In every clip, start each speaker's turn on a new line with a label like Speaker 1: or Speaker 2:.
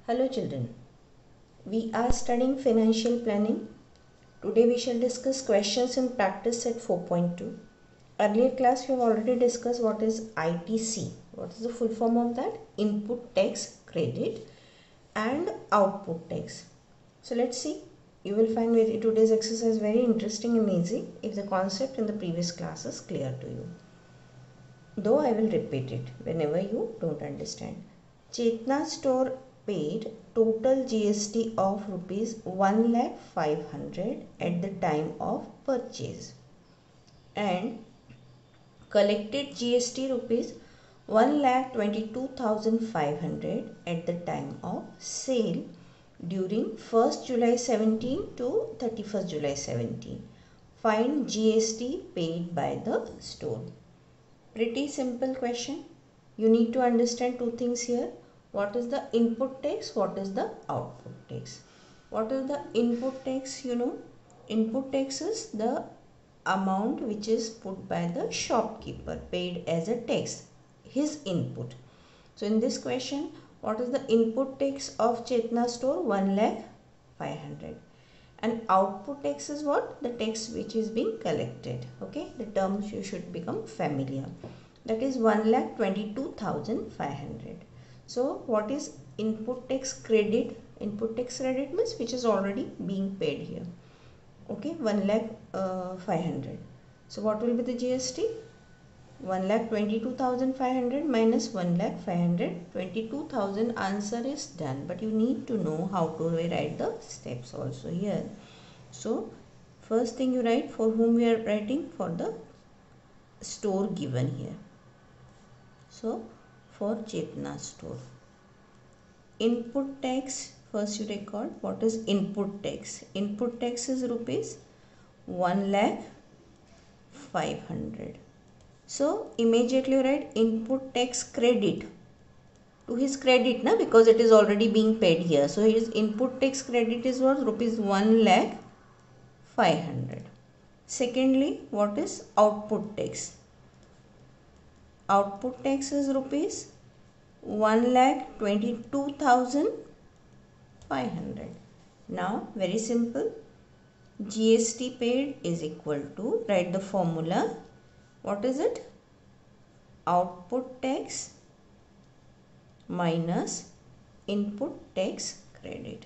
Speaker 1: Hello children, we are studying financial planning. Today we shall discuss questions in practice set 4.2. Earlier class we have already discussed what is ITC. What is the full form of that? Input tax credit and output tax. So let's see. You will find today's exercise very interesting and easy if the concept in the previous class is clear to you. Though I will repeat it whenever you don't understand. Chetna store paid total GST of rupees 1,05,000 at the time of purchase and collected GST rupees 1,22,500 at the time of sale during 1st July 17 to 31st July 17. Find GST paid by the store. Pretty simple question. You need to understand two things here. What is the input tax? What is the output tax? What is the input tax? Input tax is the amount which is put by the shopkeeper, paid as a tax, his input. So in this question, what is the input tax of Chetna store? 1,05,000. And output tax is what? The tax which is being collected. Okay, the terms you should become familiar. That is 1,22,500. So what is input tax credit? Input tax credit means which is already being paid here. Okay, 1,05,000. So what will be the GST? 1,22,500 minus 1,05,000. 22,000 answer is done, but you need to know how to write the steps also here. So first thing you write, for whom we are writing? For the store given here. So for Chetna store. Input tax, first you record what is input tax. Input tax is rupees 1,05,000. So immediately write input tax credit to his credit, because it is already being paid here. So his input tax credit is what? Rupees 1,05,000. Secondly, what is output tax? Output tax is rupees 1,22,500. Now very simple. GST paid is equal to, write the formula. What is it? Output tax minus input tax credit.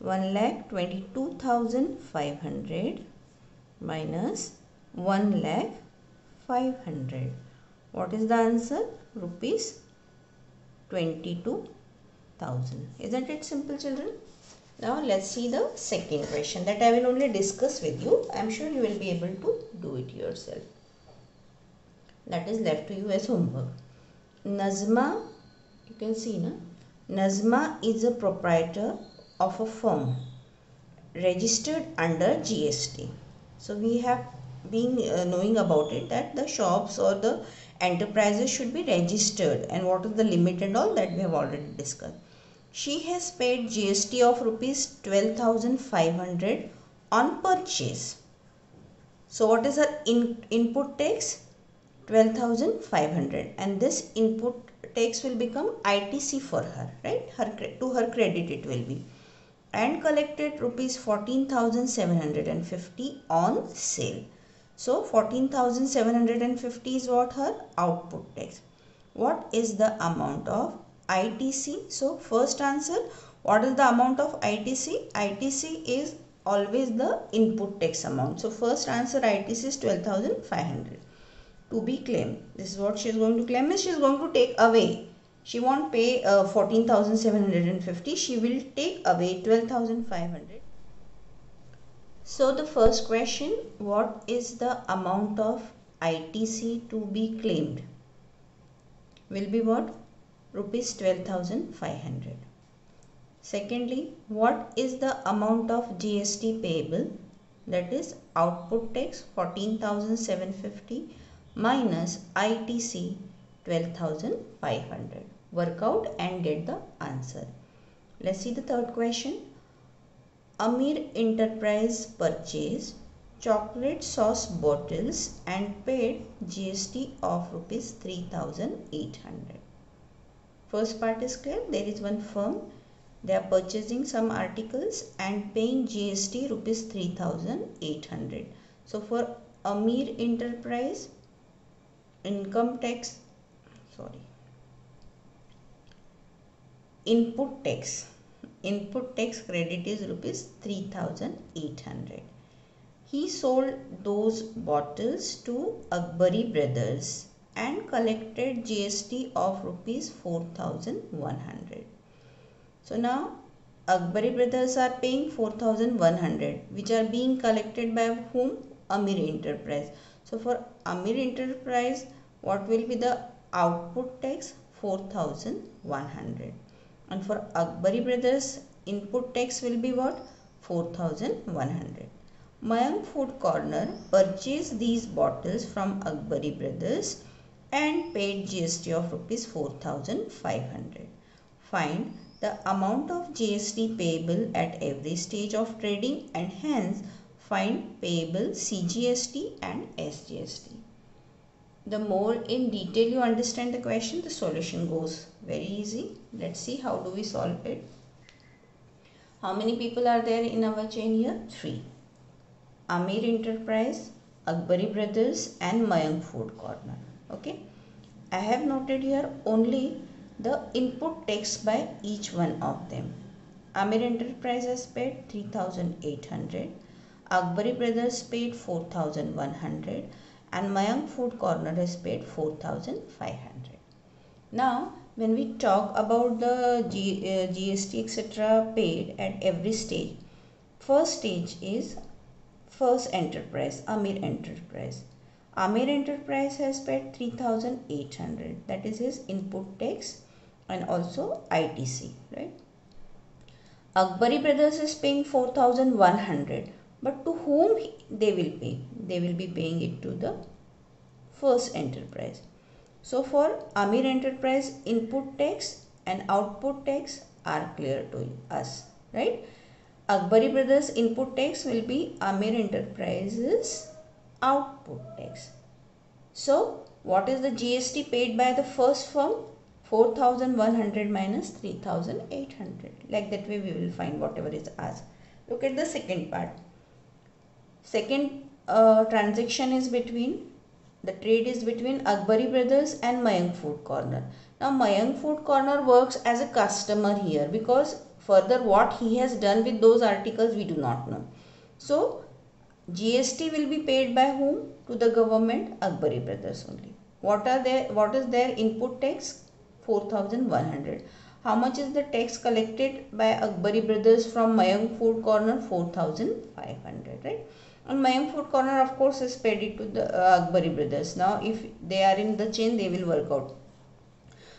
Speaker 1: 1,22,500 minus 1,05,000. What is the answer? Rupees 22,000. Isn't it simple, children? Now let's see the second question that I will only discuss with you. I am sure you will be able to do it yourself. That is left to you as homework. Nazma, you can see, Nazma is a proprietor of a firm registered under GST. So we have been knowing about it, that the shops or the enterprises should be registered, and what is the limit and all that we have already discussed. She has paid GST of rupees 12,500 on purchase. So what is her input tax? 12,500, and this input tax will become ITC for her, right? To her credit it will be. And collected rupees 14,750 on sale. So 14,750 is what? Her output tax. What is the amount of ITC? So first answer, what is the amount of ITC? ITC is always the input tax amount. So first answer, ITC is 12,500 to be claimed. This is what she is going to claim. Is she is going to take away. She won't pay 14,750. She will take away 12,500. So the first question, what is the amount of ITC to be claimed? Will be what? Rupees 12,500. Secondly, what is the amount of GST payable? That is output tax 14,750 minus ITC 12,500. Work out and get the answer. Let's see the third question. Amir Enterprise purchased chocolate sauce bottles and paid GST of rupees 3,800. First part is clear. There is one firm They are purchasing some articles and paying GST rupees 3,800. So for Amir Enterprise, income tax, input tax credit is rupees 3,800. He sold those bottles to Akbari Brothers and collected GST of rupees 4,100. So now Akbari Brothers are paying 4,100, which are being collected by whom? Amir Enterprise. So for Amir Enterprise, what will be the output tax? 4,100. And for Akbari Brothers, input tax will be what? 4,100. Mayank Food Corner purchased these bottles from Akbari Brothers and paid GST of rupees 4,500. Find the amount of GST payable at every stage of trading and hence find payable CGST and SGST. The more in detail you understand the question, the solution goes very easy. Let's see how do we solve it. How many people are there in our chain here? 3. Amir Enterprise, Akbari Brothers and Mayank Food Corner. Okay. I have noted here only the input tax by each one of them. Amir Enterprise has paid 3,800, Akbari Brothers paid 4,100 and Mayank Food Corner has paid 4,500. Now when we talk about the GST etc. paid at every stage, first stage is first enterprise, Amir Enterprise. Amir Enterprise has paid 3,800, that is his input tax and also ITC, right? Akbari Brothers is paying 4,100, but to whom they will pay? They will be paying it to the first enterprise. So for Amir Enterprise, input tax and output tax are clear to us, right? Akbari Brothers input tax will be Amir Enterprises output tax. So what is the GST paid by the first firm? 4,100 minus 3,800. Like that way we will find whatever is asked. Look at the second part. Second transaction is between, the trade is between Akbari Brothers and Mayank Food Corner. Now Mayank Food Corner works as a customer here because further what he has done with those articles we do not know. So GST will be paid by whom? To the government, Akbari Brothers only. What is their input tax? 4,100. How much is the tax collected by Akbari Brothers from Mayank Food Corner? 4,500, right? And Mayank Food Corner of course is paid it to the Akbari Brothers. Now if they are in the chain, they will work out.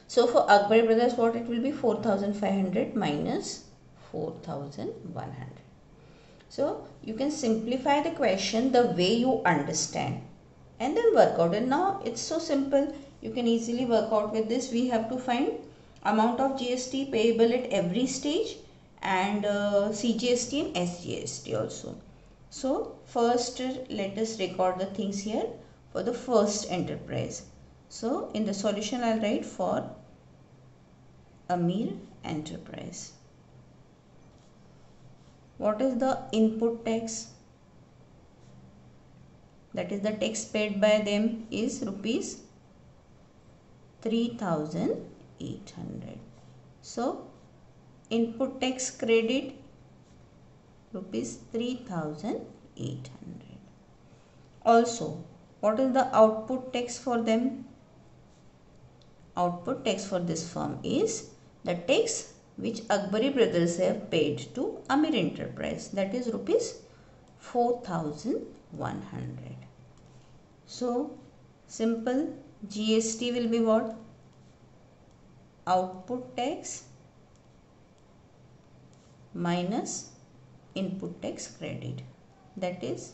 Speaker 1: So for Akbari Brothers, what it will be? 4,500 minus 4,100. So you can simplify the question the way you understand and then work out. And now it's so simple. You can easily work out with this. We have to find amount of GST payable at every stage and CGST and SGST also. So first let us record the things here for the first enterprise. So in the solution I'll write for Amir Enterprise. What is the input tax? That is the tax paid by them is rupees 3,800. So input tax credit rupees 3,800. Also, what is the output tax for them? Output tax for this firm is the tax which Akbari Brothers have paid to Amir Enterprise, that is rupees 4,100. So simple, GST will be what? Output tax minus input tax credit, that is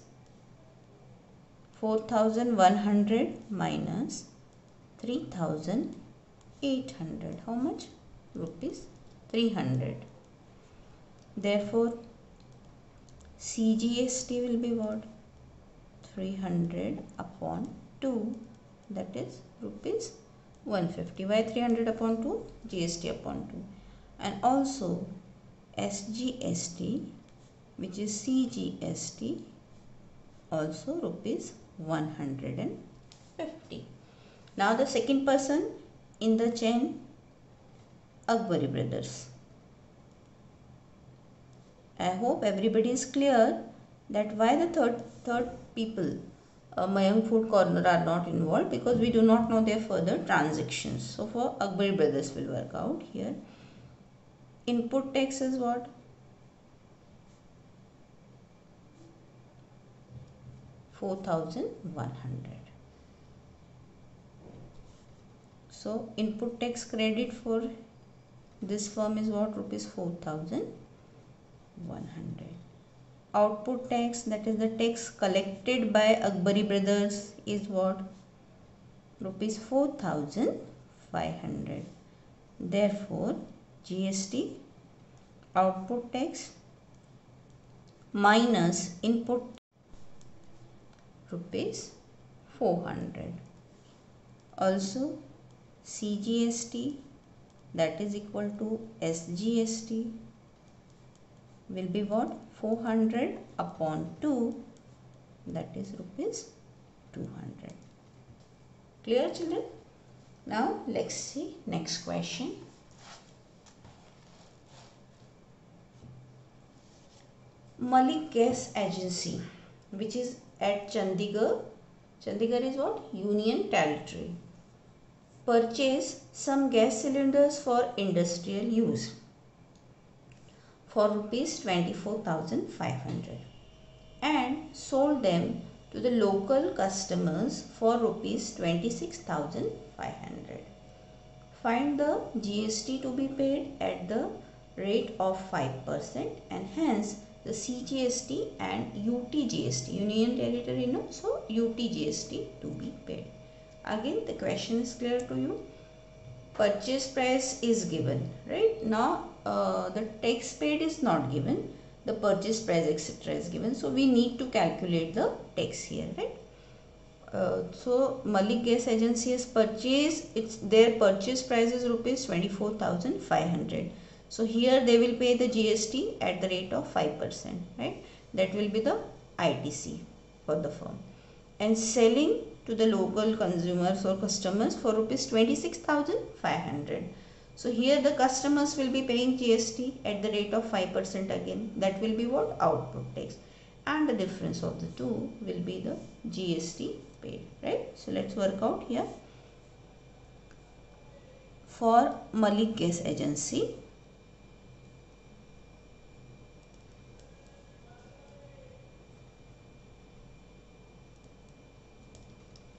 Speaker 1: 4,100 minus 3,800. How much? Rupees 300. Therefore CGST will be what? 300 upon 2, that is rupees 150. Why 300 upon 2? GST upon 2. And also SGST, which is CGST, also rupees 150. Now the second person in the chain, Akbari brothers. I hope everybody is clear that why the third people, Mayank Food Corner, are not involved, because we do not know their further transactions. So for Akbari brothers will work out here. Input tax is what? 4,100. So input tax credit for this firm is what? Rupees 4,100. Output tax, that is the tax collected by Akbari brothers, is what? Rupees 4,500. Therefore, GST, output tax minus input rupees 400. Also, CGST, that is equal to SGST, will be what? 400 upon 2, that is rupees 200. Clear, children? Now let's see next question. Malik Gas Agency, which is at Chandigarh. Chandigarh is what? Union Territory. Purchase some gas cylinders for industrial use for rupees 24,500 and sold them to the local customers for rupees 26,500. Find the GST to be paid at the rate of 5% and hence the CGST and UTGST, Union Territory, no, so UTGST to be paid. Again the question is clear to you. Purchase price is given, right? Now the tax paid is not given, the purchase price etc. is given, so we need to calculate the tax here, right? So Malik Gas Agency has purchased, their purchase price is rupees 24,500. So here they will pay the GST at the rate of 5%, right? That will be the ITC for the firm, and selling to the local consumers or customers for rupees 26,500. So here the customers will be paying GST at the rate of 5% again. That will be what? Output tax. And the difference of the two will be the GST paid, right? So let's work out here. For Malik Gas Agency,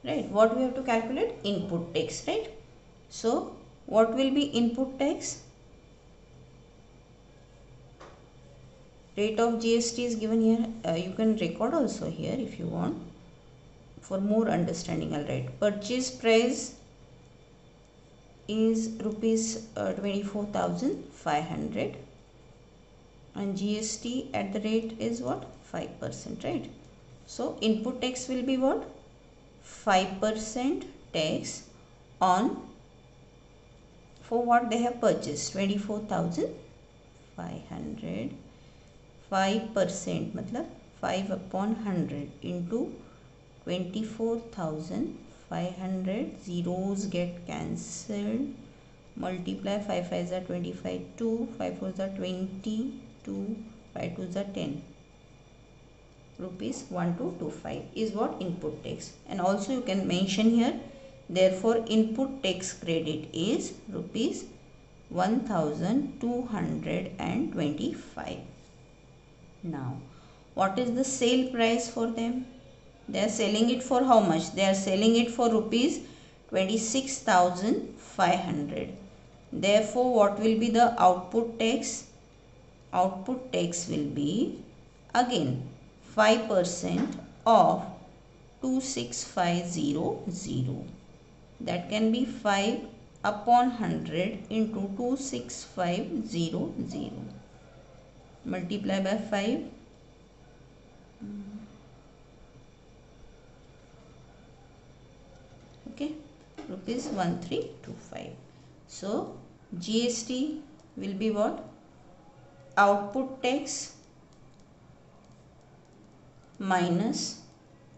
Speaker 1: right, what we have to calculate? Input tax, right? So what will be input tax? Rate of GST is given here. You can record also here if you want. For more understanding, I'll write. Purchase price is rupees 24,500 and GST at the rate is what? 5%, right? So input tax will be what? 5% tax on, for what they have purchased, 24,500. 5% matlab 5 upon 100 into 24,500, zeros get cancelled, multiply 5 5s are 25, 2 5 4s are 20, 2 5 2s are 10, rupees 1225 is what? Input tax. And also you can mention here, therefore input tax credit is rupees 1,225. Now what is the sale price for them? They are selling it for how much? They are selling it for rupees 26,500. Therefore what will be the output tax? Output tax will be again 5% of 26,500. That can be 5 upon 100 into 26,500. Multiply by 5. Okay, rupees 1325. So GST will be what? output tax minus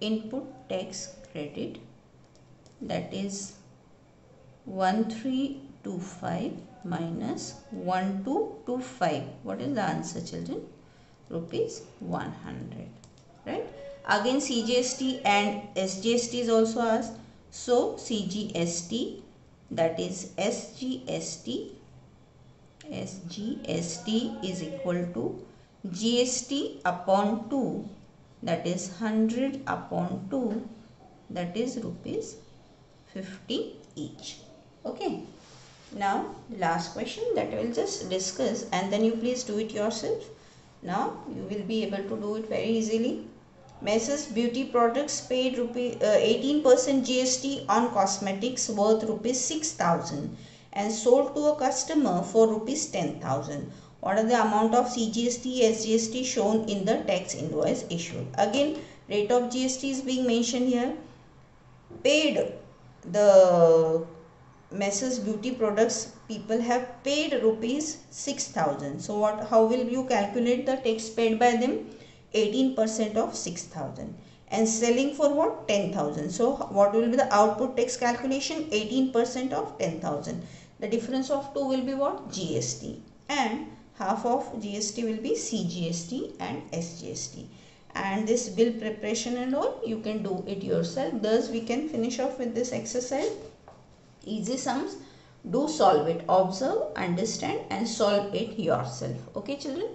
Speaker 1: input tax credit, that is 1325 minus 1225. What is the answer, children? Rupees 100, right? Again CGST and SGST is also asked. So CGST, that is SGST is equal to GST upon 2, that is 100 upon 2, that is rupees 50 each. Okay. Now last question that I will just discuss, and then you please do it yourself. Now you will be able to do it very easily. Messrs Beauty Products paid 18% GST on cosmetics worth rupees 6,000 and sold to a customer for rupees 10,000. What are the amount of CGST, SGST shown in the tax invoice issued? Again, rate of GST is being mentioned here. Paid, the Messrs Beauty Products people have paid rupees 6,000. So how will you calculate the tax paid by them? 18% of 6,000 and selling for what? 10,000. So what will be the output tax calculation? 18% of 10,000. The difference of 2 will be what? GST, and half of GST will be CGST and SGST. And this bill preparation and all you can do it yourself. Thus we can finish off with this exercise. Easy sums, do solve it, observe, understand and solve it yourself. Okay children.